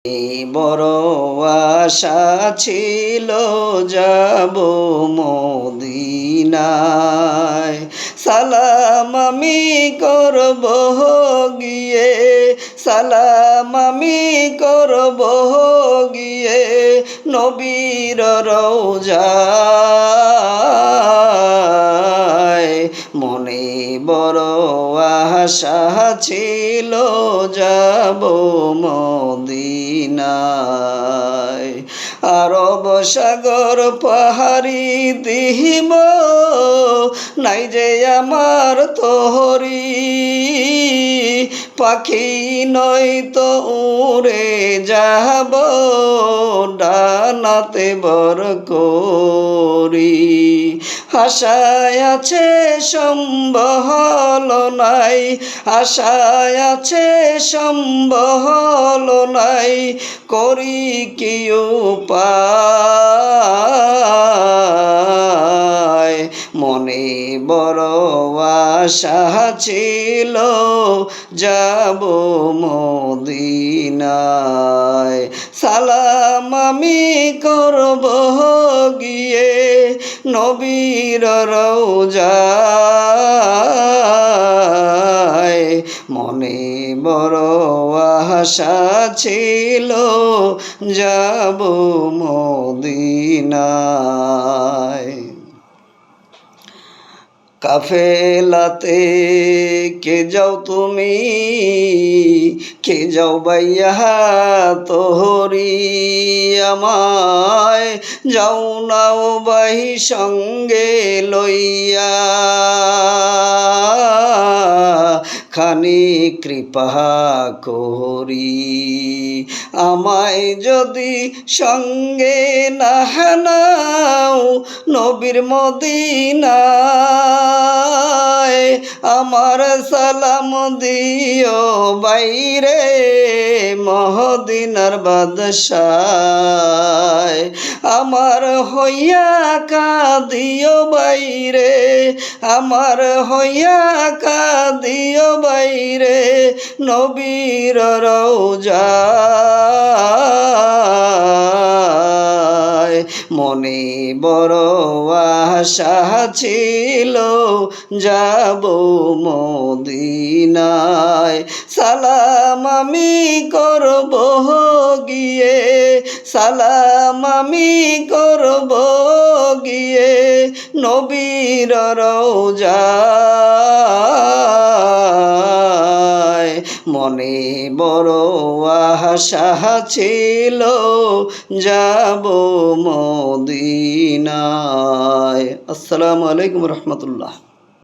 বড় আশা ছিল যাব মদিনায়, সালাম আমি করব গিয়ে, সালাম আমি করব গিয়ে নবীর রওজায়। মনে বড় আশা ছিল যাব মদিনায়। আরব সাগর পাহাড়ি দিহিব নাই যে আমার তোহরি, পাখি নয়তো উড়ে যাব ডানাতে বর করি। আশায় আছে সম্বল নাই, আশায় আছে সম্বল নাই, করি কি উপায়। মনে বড় আশা ছিল যাব মদিনায়, সালাম আমি করব গিয়ে নবীর রওজায়। মনে বড় আশা ছিল যাব মদিনায়। কাফেলাতে কে যাও তুমি, কে যাও বাইয়া তোহরি, আমায় যাও নাও বাই সঙ্গে লইয়া, খানি কৃপা করি। আমায় যদি সঙ্গে না নাও নবীর মদিনায়, আমার সালাম দিও বাইরে মদিনার বাদশায়। আমার হইয়া কাঁদিও বাইরে, আমার হইয়া কাঁদিও বাইরে নবীর রওজায়। মনে বড় আশা ছিল যাব মদিনায়, সালাম আমি করব গিয়ে, সালাম আমি করব গিয়ে নবীর রওজায়। মনে বড় আশা ছিল যাব মদিনায়। আসসালামু আলাইকুম রহমতুল্লাহ।